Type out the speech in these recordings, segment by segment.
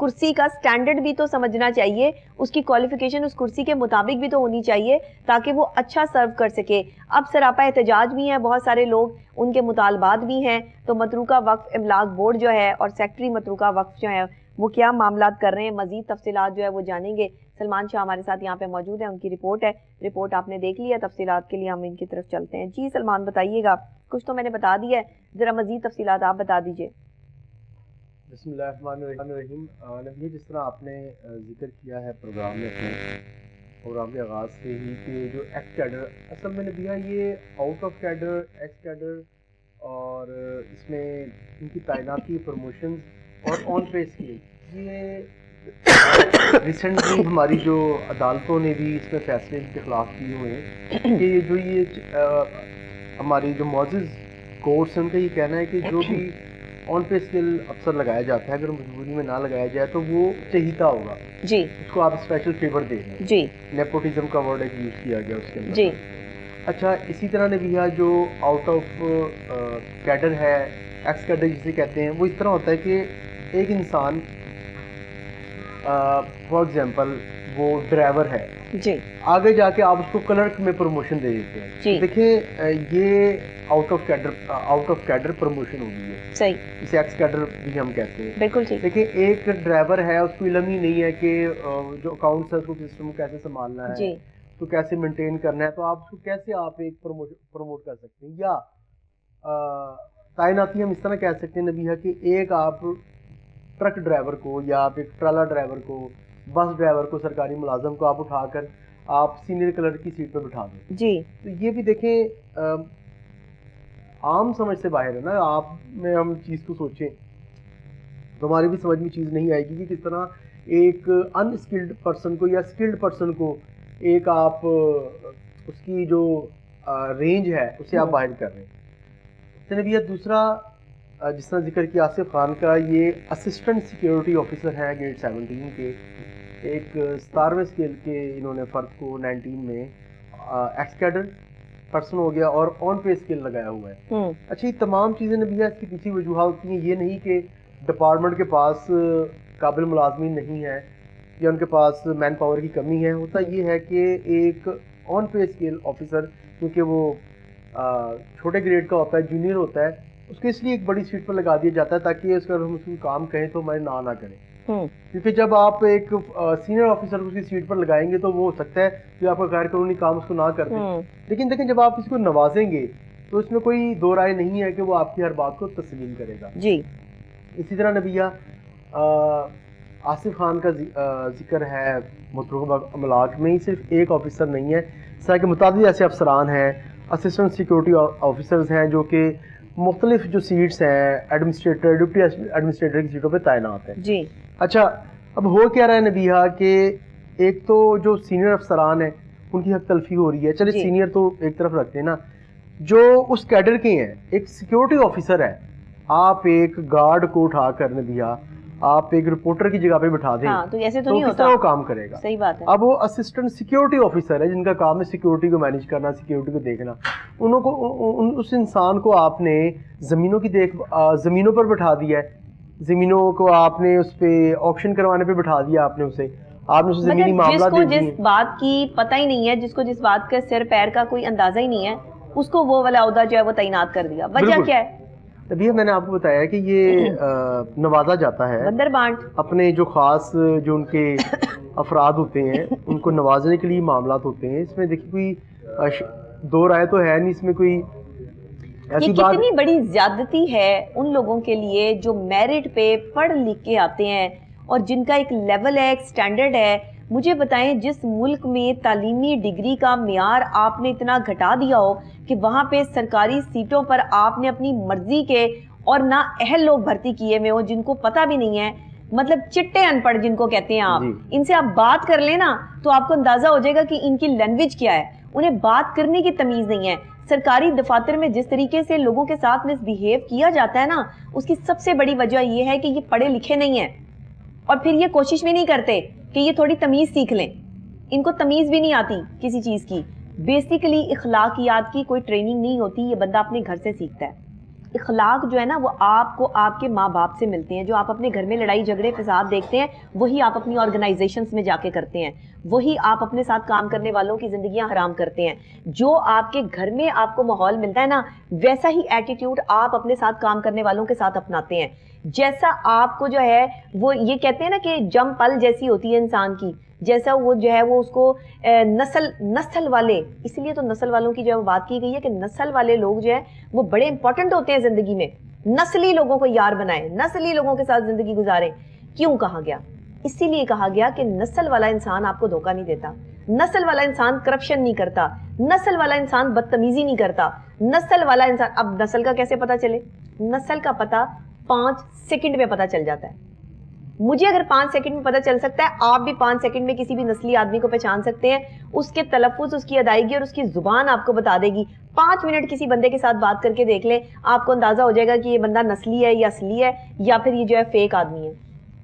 کرسی کا سٹینڈرڈ بھی تو سمجھنا چاہیے, اس کی کوالیفیکیشن اس کرسی کے مطابق بھی تو ہونی چاہیے تاکہ وہ اچھا سرو کر سکے. اب سراپا احتجاج بھی ہیں بہت سارے لوگ, ان کے مطالبات بھی ہیں, تو متروکہ وقف املاک بورڈ جو ہے اور سیکٹری متروکہ وقف جو ہے وہ کیا معاملات کر رہے ہیں, مزید تفصیلات جو ہے وہ جانیں گے. سلمان شاہ ہمارے ساتھ یہاں پہ موجود ہیں, ان کی رپورٹ ہے, رپورٹ آپ نے دیکھ لیا, تفصیلات کے لیے ہم ان کی طرف چلتے ہیں. جی سلمان بتائیے گا, کچھ تو میں نے بتا دیا ہے, ذرا مزید تفصیلات آپ بتا دیجئے. بسم اللہ الرحمن الرحیم. نبی جس طرح آپ نے ذکر کیا ہے پروگرام میں اپنے پروگرام کے آغاز سے ہی کہ جو ایکس کیڈر, اصل میں نبی یہ out of cadre, x cadre اور اس میں ان کی تعیناتی, پروموشنز اور آن پے اسکیم, یہ ریسنٹلی ہماری جو عدالتوں نے بھی اس میں فیصلے کے خلاف کیے ہوئے ہیں کہ جو یہ ہماری جو معزز کورٹس ہیں ان کا یہ کہنا ہے کہ جو بھی آن پے اسکل افسر لگایا جاتا ہے اگر مجبوری میں نہ لگایا جائے تو وہ چہیتا ہوگا, جی اس کو آپ اسپیشل فیور دے رہے ہیں, جی نیپوٹزم کا ورڈ ایک یوز کیا گیا اس کے اندر. جی اچھا, اسی طرح نے بھی جو آؤٹ آف کیڈر ہے, ایکس کیڈر جسے کہتے ہیں, وہ اس طرح ہوتا ہے کہ ایک انسان فار ایگزامپل وہ ڈرائیور ہے, جی آگے جا کے آپ اس کو کلرک میں پروموشن دے دیتے ہیں. جی دیکھیں یہ آؤٹ آف کیڈر پروموشن ہوگی ہے, صحیح, اسے ایکس کیڈر بھی ہم کہتے ہیں. بالکل ٹھیک. دیکھیں ایک ڈرائیور ہے, اس کو علم ہی نہیں ہے کہ جو اکاؤنٹس ہے اس کو سسٹم کو کیسے سنبھالنا ہے, جی تو کیسے مینٹین کرنا ہے, تو آپ اس کو کیسے آپ ایک پروموٹ کر سکتے ہیں. یا تعیناتی ہم اس طرح کہہ سکتے ہیں نبیہ کہ ایک آپ ٹرک ڈرائیور کو یا آپ ایک ٹرالا ڈرائیور کو, بس ڈرائیور کو, سرکاری ملازم کو آپ اٹھا کر آپ سینئر کلرک کی سیٹ پہ بٹھا دیں. جی تو یہ بھی دیکھیں عام سمجھ سے باہر ہے نا. آپ میں ہم چیز کو سوچیں تو ہماری بھی سمجھ میں چیز نہیں آئے گی کہ کس طرح ایک ان اسکلڈ پرسن کو یا اسکلڈ پرسن کو ایک آپ اس کی جو رینج ہے اسے آپ باہر کر رہے ہیں. نبیہ دوسرا جس طرح ذکر کیا آصف خان کا, یہ اسسٹنٹ سیکیورٹی آفیسر ہیں گریڈ 17 کے, ایک 17ویں اسکیل کے انہوں نے فرد کو 19 میں ایکس کیڈر پرسن ہو گیا اور آن پے اسکیل لگایا ہوا ہے. اچھا, یہ تمام چیزیں نبیہ اس کی پیچھے وجوہات ہوتی ہیں. یہ نہیں کہ ڈپارٹمنٹ کے پاس قابل ملازمین نہیں ہیں یا ان کے پاس مین پاور کی کمی ہے. ہوتا یہ ہے کہ ایک آن پے اسکیل آفیسر کیونکہ وہ چھوٹے گریڈ کا ہوتا ہے, جونیئر ہوتا ہے, اس کو اس لیے ایک بڑی سیٹ پر لگا دیا جاتا ہے تاکہ اس کا ہم اس کو کام کہیں تو ہمارے نہ کریں. کیونکہ جب آپ ایک سینئر آفیسر کو اس کی سیٹ پر لگائیں گے تو وہ ہو سکتا ہے کہ آپ کا غیر قانونی کام اس کو نہ کر دیں. لیکن دیکھیں جب آپ اس کو نوازیں گے تو اس میں کوئی دو رائے نہیں ہے کہ وہ آپ کی ہر بات کو تسلیم کرے گا. جی اسی طرح نبیہ آصف خان کا ذکر ہے متروکہ املاک میں, ہی صرف ایک آفیسر نہیں ہے, اس طرح کے متعدد ایسے افسران ہیں, اسسٹنٹ سیکورٹی آفیسرز ہیں جو کہ مختلف جو سیٹس ہیں ایڈمنسٹریٹر, ڈپٹی ایڈمنسٹریٹر کی سیٹوں پہ تعینات ہیں. جی اچھا, اب ہو کیا رہا ہے نبیہ کہ ایک تو جو سینئر افسران ہیں ان کی حق تلفی ہو رہی ہے. چلے سینئر تو ایک طرف رکھتے ہیں نا, جو اس کیڈر کے ہیں, ایک سیکورٹی آفیسر ہے, آپ ایک گارڈ کو اٹھا کر نبیہ آپ ایک رپورٹر کی جگہ پہ بٹھا دیں تو ایسے تو کس طرح وہ کام کرے گا. صحیح بات ہے. اب وہ اسسٹنٹ سیکورٹی آفیسر ہے جن کا کام ہے سیکورٹی کو مینیج کرنا, سیکورٹی کو دیکھنا. انہوں کو اس انسان کو آپ نے زمینوں پر بٹھا دیا ہے, زمینوں کو آپ نے اس پہ آکشن کروانے پہ بٹھا دیا, آپ نے اسے زمینی معاملات دے دیے. جس بات کی پتہ ہی نہیں ہے, جس کو جس بات کا سر پیر کا کوئی اندازہ ہی نہیں ہے, اس کو وہ والا عہدہ جو ہے وہ تعینات کر دیا. وجہ کیا ہے؟ ابھی میں نے آپ کو بتایا کہ یہ نوازا جاتا ہے بندر بانٹ, اپنے جو خاص جو ان کے افراد ہوتے ہیں ان کو نوازنے کے لیے معاملات ہوتے ہیں. اس میں دیکھیے کوئی دو رائے تو ہے نہیں, اس میں کوئی یہ کتنی بڑی زیادتی ہے ان لوگوں کے لیے جو میرٹ پہ پڑھ لکھ کے آتے ہیں اور جن کا ایک لیول ہے, ایک سٹینڈرڈ ہے. مجھے بتائیں جس ملک میں تعلیمی ڈگری کا معیار آپ نے اتنا گھٹا دیا ہو کہ وہاں پہ سرکاری سیٹوں پر آپ نے اپنی مرضی کے اور نا اہل لوگ بھرتی کیے ہوئے ہوں جن کو پتہ بھی نہیں ہے, مطلب چٹے ان پڑھ جن کو کہتے ہیں آپ, ان سے آپ بات کر لیں نا تو آپ کو اندازہ ہو جائے گا کہ ان کی لینگویج کیا ہے. انہیں بات کرنے کی تمیز نہیں ہے. سرکاری دفاتر میں جس طریقے سے لوگوں کے ساتھ مس بیہیو کیا جاتا ہے نا, اس کی سب سے بڑی وجہ یہ ہے کہ یہ پڑھے لکھے نہیں ہیں اور پھر یہ کوشش بھی نہیں کرتے کہ یہ تھوڑی تمیز سیکھ لیں. ان کو تمیز بھی نہیں آتی کسی چیز کی. بیسیکلی اخلاقیات کی کوئی ٹریننگ نہیں ہوتی, یہ بندہ اپنے گھر سے سیکھتا ہے. اخلاق جو ہے نا وہ آپ کو آپ کے ماں باپ سے ملتے ہیں. جو آپ اپنے گھر میں لڑائی جھگڑے فساد دیکھتے ہیں وہی آپ اپنی آرگنائزیشنز میں جا کے کرتے ہیں, وہی آپ اپنے ساتھ کام کرنے والوں کی زندگیاں حرام کرتے ہیں. جو آپ کے گھر میں آپ کو ماحول ملتا ہے نا ویسا ہی ایٹیٹیوڈ آپ اپنے ساتھ کام کرنے والوں کے ساتھ اپناتے ہیں. جیسا آپ کو جو ہے وہ یہ کہتے ہیں نا کہ جم پل جیسی ہوتی ہے انسان کی, جیسا وہ جو ہے وہ اس کو نسل والے, اس لیے تو نسل والوں کی جو ہے بات کی گئی ہے کہ نسل والے لوگ جو ہیں وہ بڑے امپورٹنٹ ہوتے ہیں زندگی میں. نسلی لوگوں کو یار بنائیں, نسلی لوگوں کے ساتھ زندگی گزاریں. کیوں کہا گیا؟ اسی لیے کہا گیا کہ نسل والا انسان آپ کو دھوکہ نہیں دیتا, نسل والا انسان کرپشن نہیں کرتا, نسل والا انسان بدتمیزی نہیں کرتا, نسل والا انسان. اب نسل کا کیسے پتا چلے؟ نسل کا پتا 5 سیکنڈ میں پتا چل جاتا ہے. مجھے اگر 5 سیکنڈ میں پتا چل سکتا ہے, آپ بھی 5 سیکنڈ میں کسی بھی نسلی آدمی کو پہچان سکتے ہیں. اس کے تلفظ, اس کی ادائیگی اور اس کی زبان آپ کو بتا دے گی. 5 منٹ کسی بندے کے ساتھ بات کر کے دیکھ لیں, آپ کو اندازہ ہو جائے گا کہ یہ بندہ نسلی ہے یا اصلی ہے یا پھر یہ جو ہے فیک آدمی ہے.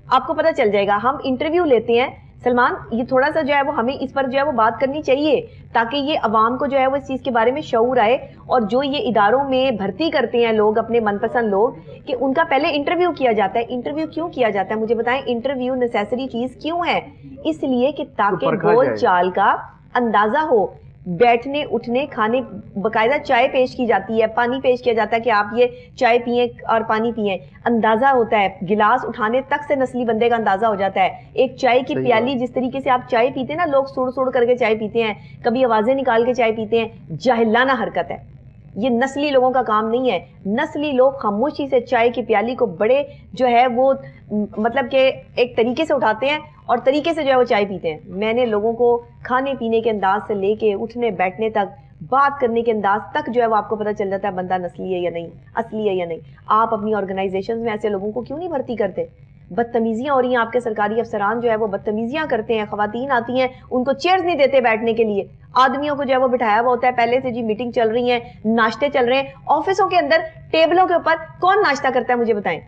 آپ کو پتا چل جائے گا. ہم انٹرویو لیتے ہیں سلمان, یہ تھوڑا سا جو ہے وہ ہمیں اس پر جو ہے وہ بات کرنی چاہیے تاکہ یہ عوام کو جو ہے وہ اس چیز کے بارے میں شعور آئے, اور جو یہ اداروں میں بھرتی کرتے ہیں لوگ اپنے من پسند لوگ, کہ ان کا پہلے انٹرویو کیا جاتا ہے. انٹرویو کیوں کیا جاتا ہے مجھے بتائیں؟ انٹرویو نیسیسری چیز کیوں ہے؟ اس لیے کہ تاکہ بول چال کا اندازہ ہو. بیٹھنے اٹھنے کھانے, باقاعدہ چائے پیش کی جاتی ہے, پانی پیش کیا جاتا ہے کہ آپ یہ چائے پئیں اور پانی پئیں, اندازہ ہوتا ہے. گلاس اٹھانے تک سے نسلی بندے کا اندازہ ہو جاتا ہے. ایک چائے کی پیالی, جس طریقے سے آپ چائے پیتے ہیں نا, لوگ سڑ سڑ کر کے چائے پیتے ہیں, کبھی آوازیں نکال کے چائے پیتے ہیں, جاہلانہ حرکت ہے. یہ نسلی لوگوں کا کام نہیں ہے. نسلی لوگ خاموشی سے چائے کی پیالی کو بڑے جو ہے وہ مطلب کہ ایک طریقے سے اٹھاتے ہیں اور طریقے سے جو ہے وہ چائے پیتے ہیں. میں نے لوگوں کو کھانے پینے کے انداز سے لے کے اٹھنے بیٹھنے تک, بات کرنے کے انداز تک جو ہے وہ آپ کو پتہ چل جاتا ہے بندہ نسلی ہے یا نہیں, اصلی ہے یا نہیں. آپ اپنی آرگنائزیشنز میں ایسے لوگوں کو کیوں نہیں بھرتی کرتے؟ بدتمیزیاں ہو رہی ہیں, آپ کے سرکاری افسران جو ہے وہ بدتمیزیاں کرتے ہیں. خواتین آتی ہیں ان کو چیئرز نہیں دیتے بیٹھنے کے لیے, آدمیوں کو جو ہے وہ بٹھایا ہوا ہوتا ہے پہلے سے, جی میٹنگ چل رہی ہیں, ناشتے چل رہے ہیں. آفسوں کے اندر ٹیبلوں کے اوپر کون ناشتہ کرتا ہے مجھے بتائیں؟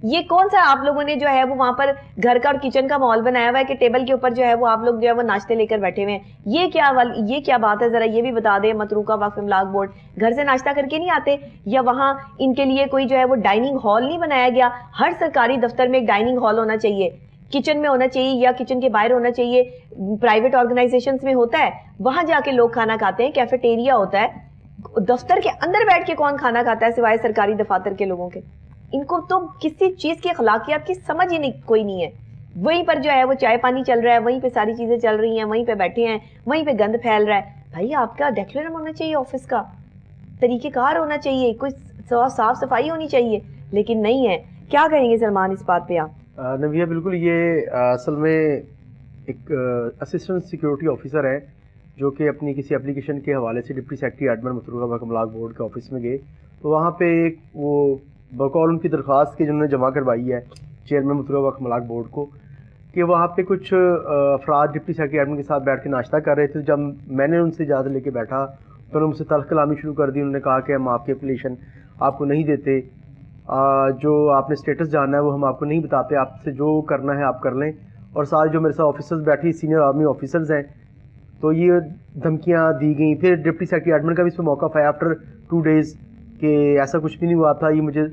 یہ کون سا آپ لوگوں نے جو ہے وہ وہاں پر گھر کا اور کچن کا ماحول بنایا ہوا ہے کہ ٹیبل کے اوپر جو ہے وہ آپ لوگ جو ہے وہ ناشتے لے کر بیٹھے ہوئے ہیں؟ یہ کیا بات ہے؟ ذرا یہ بھی بتا دیں. متروکہ وقف املاک بورڈ گھر سے ناشتہ کر کے نہیں آتے؟ یا وہاں ان کے لیے کوئی جو ہے وہ ڈائننگ ہال نہیں بنایا گیا؟ ہر سرکاری دفتر میں ایک ڈائننگ ہال ہونا چاہیے, کچن میں ہونا چاہیے یا کچن کے باہر ہونا چاہیے. پرائیویٹ آرگنائزیشنز میں ہوتا ہے, وہاں جا کے لوگ کھانا کھاتے ہیں, کیفیٹیریا ہوتا ہے. دفتر کے اندر بیٹھ کے کون کھانا کھاتا ہے سوائے سرکاری دفاتر کے لوگوں کے؟ ان کو تو کسی چیز کی اخلاقیات کی سمجھ ہی نہیں, کوئی نہیں ہے. وہیں پر جو ہے وہ چائے پانی چل رہا ہے, وہیں پہ ساری چیزیں چل رہی ہیں, وہیں پہ بیٹھے ہیں, وہیں پہ گند پھیل رہا ہے. بھائی آپ کا ڈیکلرم ہونا چاہیے, آفس کا طریقہ کار ہونا چاہیے, کوئی صاف صفائی ہونی چاہیے, لیکن نہیں ہے. کیا کہیں گے سلمان اس بات پہ آپ؟ نبیہ بالکل, یہ اصل میں ایک اسسٹنٹ سیکیورٹی آفیسر ہے جو کہ اپنی کسی اپلیکیشن کے حوالے سے ڈپٹی سیکرٹری ایڈمن متروکہ وقف املاک بورڈ کے آفس میں گئے, تو وہاں پہ ایک وہ بقول ان کی درخواست کی جنہوں نے جمع کروائی ہے چیئرمین متروکہ وقف املاک بورڈ کو, کہ وہاں پہ کچھ افراد ڈپٹی سیکرٹری ایڈمن کے ساتھ بیٹھ کے ناشتہ کر رہے تھے. جب میں نے ان سے اجازت لے کے بیٹھا تو انہوں نے مجھ سے تلخ کلامی شروع کر دی. انہوں نے کہا کہ ہم آپ کی اپلیکیشن آپ کو نہیں دیتے, جو آپ نے اسٹیٹس جاننا ہے وہ ہم آپ کو نہیں بتاتے, آپ سے جو کرنا ہے آپ کر لیں. اور سارے جو میرے ساتھ آفیسرز بیٹھی سینئر آرمی آفیسرز ہیں, تو یہ دھمکیاں دی گئیں. پھر ڈپٹی سیکرٹری ایڈمن کا بھی اس پہ موقف آیا آفٹر 2 days کہ ایسا کچھ بھی نہیں ہوا تھا, یہ مجھے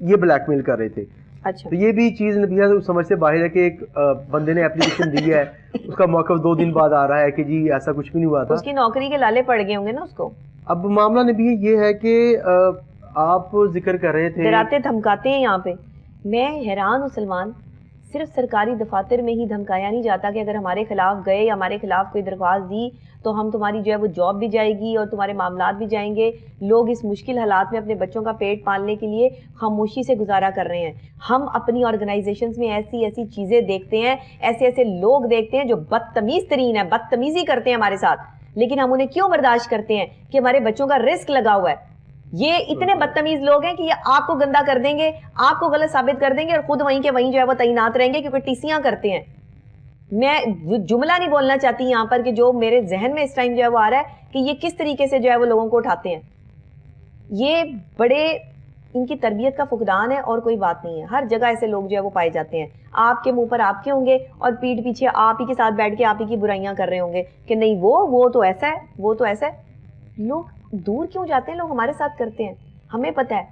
یہ بلیک میل کر رہے تھے. اچھا, تو یہ بھی چیز نبیہ سمجھ سے باہر ہے کہ ایک بندے نے اپلیکیشن دی ہے, اس کا موقف 2 دن بعد آ رہا ہے کہ جی ایسا کچھ بھی نہیں ہوا تھا. اس کی نوکری کے لالے پڑ گئے ہوں گے نا اس کو. اب معاملہ نبیہ یہ ہے کہ آپ ذکر کر رہے تھے, ڈراتے دھمکاتے ہیں یہاں پہ. میں حیران ہوں سلمان, صرف سرکاری دفاتر میں ہی دھمکایا نہیں جاتا کہ اگر ہمارے خلاف گئے یا ہمارے خلاف کوئی درخواست دی تو ہم تمہاری جو ہے وہ جاب بھی جائے گی اور تمہارے معاملات بھی جائیں گے. لوگ اس مشکل حالات میں اپنے بچوں کا پیٹ پالنے کے لیے خاموشی سے گزارا کر رہے ہیں. ہم اپنی آرگنائزیشنز میں ایسی ایسی چیزیں دیکھتے ہیں, ایسے ایسے لوگ دیکھتے ہیں جو بدتمیز ترین ہے, بدتمیزی کرتے ہیں ہمارے ساتھ, لیکن ہم انہیں کیوں برداشت کرتے ہیں؟ کہ ہمارے بچوں کا رزق لگا ہوا ہے. یہ اتنے بدتمیز لوگ ہیں کہ یہ آپ کو گندا کر دیں گے, آپ کو غلط ثابت کر دیں گے, اور خود وہیں کے وہیں جو ہے وہ تعینات رہیں گے کیونکہ ٹیسیاں کرتے ہیں. میں جملہ نہیں بولنا چاہتی یہاں پر کہ جو میرے ذہن میں اس ٹائم جو ہے وہ آ رہا ہے کہ یہ کس طریقے سے جو ہے وہ لوگوں کو اٹھاتے ہیں. یہ بڑے ان کی تربیت کا فقدان ہے اور کوئی بات نہیں ہے. ہر جگہ ایسے لوگ جو ہے وہ پائے جاتے ہیں. آپ کے منہ پر آپ کے ہوں گے اور پیٹھ پیچھے آپ ہی کے ساتھ بیٹھ کے آپ ہی کی برائیاں کر رہے ہوں گے کہ نہیں وہ تو ایسا ہے, وہ تو ایسا ہے. لوگ دور کیوں جاتے ہیں؟ لوگ ہمارے ساتھ کرتے ہیں, ہمیں پتہ ہے.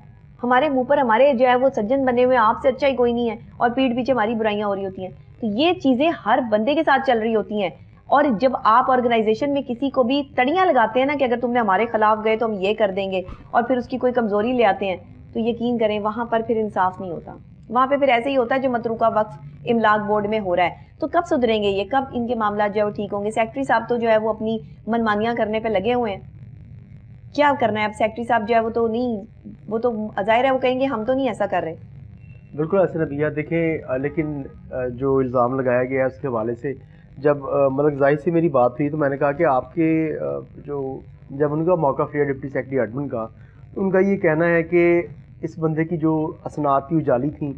ہمارے منہ پر ہمارے جو ہے وہ سجن بنے ہوئے آپ سے اچھا ہی کوئی نہیں ہے, اور پیٹھ پیچھے ہماری برائیاں ہو رہی ہوتی ہیں. تو یہ چیزیں ہر بندے کے ساتھ چل رہی ہوتی ہیں. اور جب آپ آرگنائزیشن میں کسی کو بھی تڑیاں لگاتے ہیں نا کہ اگر تم نے ہمارے خلاف گئے تو ہم یہ کر دیں گے, اور پھر اس کی کوئی کمزوری لے آتے ہیں, تو یقین کریں وہاں پر پھر انصاف نہیں ہوتا. وہاں پہ پھر ایسے ہی ہوتا ہے جو متروکہ وقف املاک بورڈ میں ہو رہا ہے. تو کب سدھریں گے یہ, کب ان کے معاملات جو ہے وہ ٹھیک ہوں گے؟ سیکٹری صاحب تو جو ہے وہ اپنی منمانیاں کرنے پہ لگے ہوئے ہیں. کیا کرنا ہے اب سیکٹری صاحب جو ہے وہ تو نہیں, وہ تو ظاہر ہے وہ کہیں گے ہم تو نہیں ایسا کر رہے. بالکل ایسے نبیہ دیکھیں, لیکن جو الزام لگایا گیا ہے اس کے حوالے سے جب ملک زاہد سے میری بات ہوئی تو میں نے کہا کہ آپ کے جو جب ان کا موقف لیا ڈپٹی سیکرٹری ایڈمن کا, تو ان کا یہ کہنا ہے کہ اس بندے کی جو اسناد تھی وہ جعلی تھیں,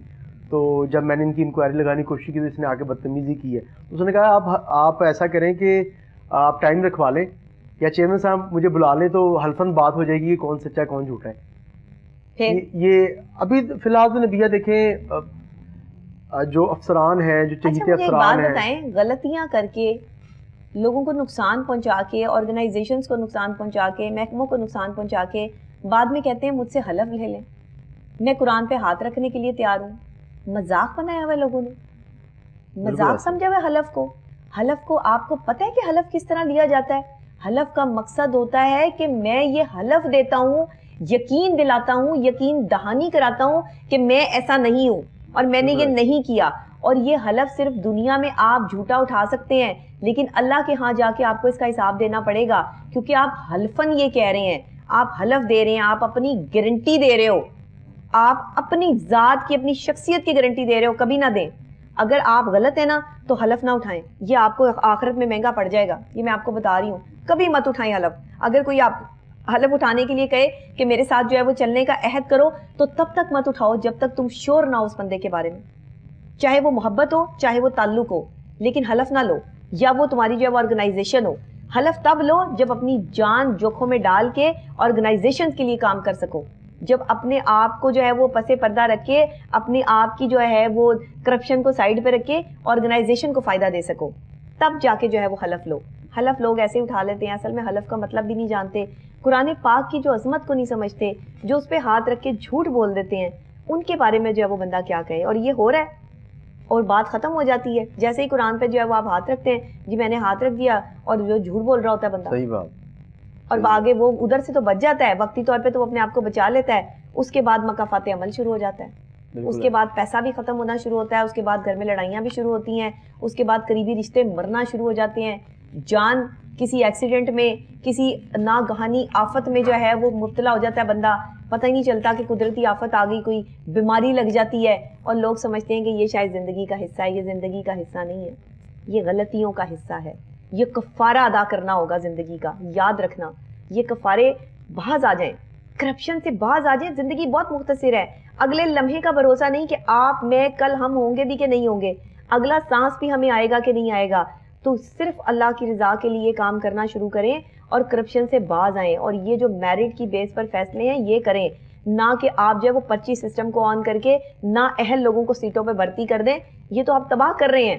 تو جب میں نے ان کی انکوائری لگانے کی کوشش کی تو اس نے آ کے بدتمیزی کی ہے. اس نے کہا آپ ایسا کریں کہ آپ ٹائم رکھوا لیں یا چیئرمین صاحب مجھے بلا لیں تو حلفاً بات ہو جائے گی کہ کون سچا ہے کون جھوٹا ہے. یہ ابھی فی الحال تو نبیہ دیکھیں جو افسران ہیں, جو چہیتے افسران ہیں, بتائیں غلطیاں کر کے لوگوں کو نقصان پہنچا کے, آرگنائزیشنز کو نقصان پہنچا کے, محکموں کو نقصان پہنچا کے بعد میں کہتے ہیں مجھ سے حلف لے لیں, میں قرآن پہ ہاتھ رکھنے کے لیے تیار ہوں. مذاق بنایا ہوا لوگوں نے, مذاق سمجھا ہوا حلف کو. حلف کو آپ کو پتہ ہے کہ حلف کس طرح لیا جاتا ہے؟ حلف کا مقصد ہوتا ہے کہ میں یہ حلف دیتا ہوں, یقین دلاتا ہوں, یقین دہانی کراتا ہوں کہ میں ایسا نہیں ہوں اور میں نے یہ نہیں کیا. اور یہ حلف صرف دنیا میں آپ جھوٹا اٹھا سکتے ہیں, لیکن اللہ کے ہاں جا کے آپ کو اس کا حساب دینا پڑے گا, کیونکہ آپ حلفاً یہ کہہ رہے ہیں, آپ حلف دے رہے ہیں, آپ اپنی گارنٹی دے رہے ہو, آپ اپنی ذات کی, اپنی شخصیت کی گارنٹی دے رہے ہو. کبھی نہ دیں. اگر آپ غلط ہیں نا تو حلف نہ اٹھائیں, یہ آپ کو آخرت میں مہنگا پڑ جائے گا, یہ میں آپ کو بتا رہی ہوں. کبھی مت اٹھائیں حلف. اگر کوئی آپ حلف اٹھانے کے لیے کہے کہ میرے ساتھ جو ہے وہ چلنے کا عہد کرو, تو تب تک مت اٹھاؤ جب تک تم شور نہ ہو اس بندے کے بارے میں, چاہے وہ محبت ہو چاہے وہ تعلق ہو, لیکن حلف نہ لو. یا وہ تمہاری جو ہے وہ آرگنائزیشن ہو, حلف تب لو جب اپنی جان جوکھوں میں ڈال کے آرگنائزیشن کے لیے کام کر سکو, جب اپنے آپ کو جو ہے وہ پسے پردہ رکھ کے اپنے آپ کی جو ہے وہ کرپشن کو سائیڈ پہ رکھ کے آرگنائزیشن کو فائدہ دے سکو, تب جا کے جو ہے وہ حلف لو. حلف لوگ ایسے اٹھا لیتے ہیں, اصل میں حلف کا مطلب بھی نہیں جانتے, قرآن پاک کی جو عظمت کو نہیں سمجھتے, جو اس پہ ہاتھ رکھ کے جھوٹ بول دیتے ہیں, ان کے بارے میں جو ہے وہ بندہ کیا کہے. اور یہ ہو رہا ہے اور بات ختم ہو جاتی ہے. جیسے ہی قرآن پہ جو ہے وہ آپ ہاتھ رکھتے ہیں, جی میں نے ہاتھ رکھ دیا, اور جو جھوٹ بول رہا ہوتا ہے بندہ, صحیح بات, اور آگے وہ ادھر سے تو بچ جاتا ہے, وقتی طور پہ تو وہ اپنے آپ کو بچا لیتا ہے, اس کے بعد مکافات عمل شروع ہو جاتا ہے, اس کے بعد پیسہ بھی ختم ہونا شروع ہوتا ہے, اس کے بعد گھر میں لڑائیاں بھی شروع ہوتی ہیں, اس کے بعد قریبی رشتے مرنا شروع ہو جاتے ہیں, جان کسی ایکسیڈنٹ میں, کسی ناگہانی آفت میں جو ہے وہ مبتلا ہو جاتا ہے بندہ, پتہ ہی نہیں چلتا کہ قدرتی آفت آ گئی, کوئی بیماری لگ جاتی ہے, اور لوگ سمجھتے ہیں کہ یہ شاید زندگی کا حصہ ہے. یہ زندگی کا حصہ نہیں ہے, یہ غلطیوں کا حصہ ہے. یہ کفارہ ادا کرنا ہوگا زندگی کا, یاد رکھنا. یہ کفارے باز آ جائیں, کرپشن سے باز آ جائیں. زندگی بہت مختصر ہے, اگلے لمحے کا بھروسہ نہیں کہ آپ میں کل ہم ہوں گے بھی کہ نہیں ہوں گے, اگلا سانس بھی ہمیں آئے گا کہ نہیں آئے گا. تو صرف اللہ کی رضا کے لیے کام کرنا شروع کریں اور کرپشن سے باز آئیں, اور یہ جو میرٹ کی بیس پر فیصلے ہیں یہ کریں, نہ کہ آپ جو ہے وہ پرچی سسٹم کو آن کر کے نہ اہل لوگوں کو سیٹوں پہ بھرتی کر دیں. یہ تو آپ تباہ کر رہے ہیں.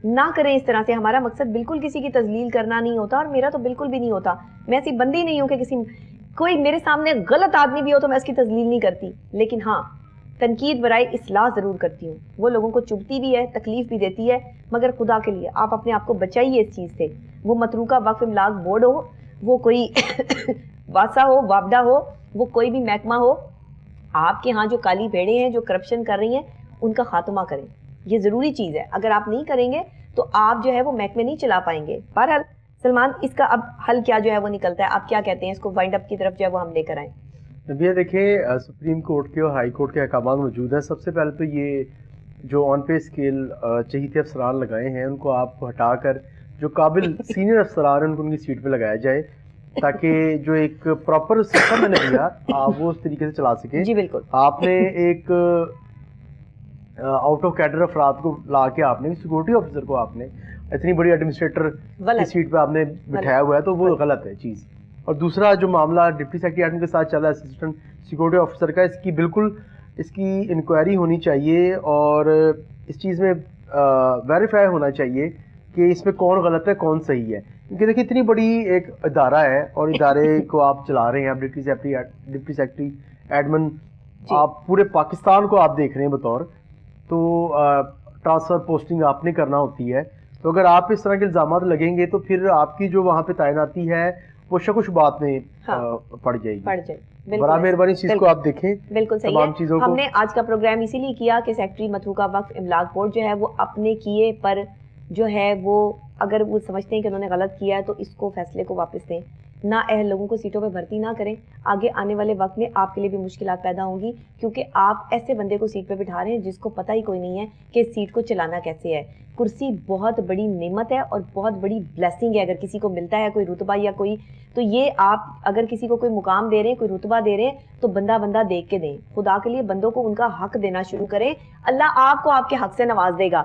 نہ کریں اس طرح سے. ہمارا مقصد بالکل کسی کی تذلیل کرنا نہیں ہوتا, اور میرا تو بالکل بھی نہیں ہوتا. میں ایسی بندی نہیں ہوں کہ کوئی میرے سامنے غلط آدمی بھی ہو تو میں اس کی تذلیل نہیں کرتی, لیکن ہاں تنقید برائے اصلاح ضرور کرتی ہوں. وہ لوگوں کو چبھتی بھی ہے, تکلیف بھی دیتی ہے, مگر خدا کے لیے آپ اپنے آپ کو بچائیے اس چیز سے. وہ متروکہ وقف املاک بورڈ ہو, وہ کوئی واسا ہو, وابڈا ہو, وہ کوئی بھی محکمہ ہو, آپ کے ہاں جو کالی بھیڑیں ہیں جو کرپشن کر رہی ہیں ان کا خاتمہ کریں. یہ ضروری چیز ہے. اگر آپ نہیں کریں گے تو آپ جو ہے وہ محکمے نہیں چلا پائیں گے. بہرحال سلمان, اس کا اب حل کیا جو ہے وہ نکلتا ہے, آپ کیا کہتے ہیں, اس کو وائنڈ اپ کی طرف جو ہے وہ ہم لے کر آئیں؟ نبیہ دیکھیں سپریم کورٹ کے اور ہائی کورٹ کے احکامات موجود ہیں. سب سے پہلے تو یہ جو آن پے اسکیل چہیتے افسران لگائے ہیں ان کو آپ ہٹا کر جو قابل سینئر افسران ہیں ان کو ان کی سیٹ پہ لگایا جائے, تاکہ جو ایک پراپر سسٹم ہے نبیہ آپ وہ اس طریقے سے چلا سکیں. جی بالکل. آپ نے ایک آؤٹ آف کیڈر افراد کو لا کے آپ نے سیکورٹی آفیسر کو آپ نے اتنی بڑی ایڈمنسٹریٹر کی سیٹ پہ آپ نے بٹھایا ہوا ہے, تو وہ غلط ہے چیز. اور دوسرا جو معاملہ ڈپٹی سیکرٹری ایڈمن کے ساتھ چل رہا ہے اسسٹنٹ سیکورٹی آفیسر کا, اس کی بالکل اس کی انکوائری ہونی چاہیے, اور اس چیز میں ویریفائی ہونا چاہیے کہ اس میں کون غلط ہے کون صحیح ہے. کیونکہ دیکھیے اتنی بڑی ایک ادارہ ہے اور ادارے کو آپ چلا رہے ہیں, آپ ڈپٹی سیکرٹری ایڈمن آپ پورے پاکستان کو آپ دیکھ رہے ہیں بطور، تو ٹرانسفر پوسٹنگ آپ نے کرنا ہوتی ہے، تو اگر آپ اس طرح کے الزامات لگیں گے تو پھر آپ کی جو وہاں پہ تعیناتی ہے وہ شک و شبہات میں پڑ جائے گی. برائے مہربانی اس چیز کو آپ دیکھیں. بالکل صحیح ہے. ہم نے آج کا پروگرام اسی لیے کیا کہ سیکٹری متروکہ وقف املاک بورڈ جو ہے وہ اپنے کیے پر جو ہے وہ اگر وہ سمجھتے ہیں کہ انہوں نے غلط کیا ہے تو اس کو فیصلے کو واپس دیں، نہ اہل لوگوں کو سیٹوں پہ بھرتی نہ کریں. آگے آنے والے وقت میں آپ کے لیے بھی مشکلات پیدا ہوں گی، کیونکہ آپ ایسے بندے کو سیٹ پہ بٹھا رہے ہیں جس کو پتہ ہی کوئی نہیں ہے کہ سیٹ کو چلانا کیسے ہے. کرسی بہت بڑی نعمت ہے اور بہت بڑی بلیسنگ ہے. اگر کسی کو ملتا ہے کوئی رتبہ یا کوئی، تو یہ آپ اگر کسی کو کوئی مقام دے رہے ہیں، کوئی رتبہ دے رہے ہیں، تو بندہ بندہ دیکھ کے دیں. خدا کے لیے بندوں کو ان کا حق دینا شروع کریں، اللہ آپ کو آپ کے حق سے نواز دے گا.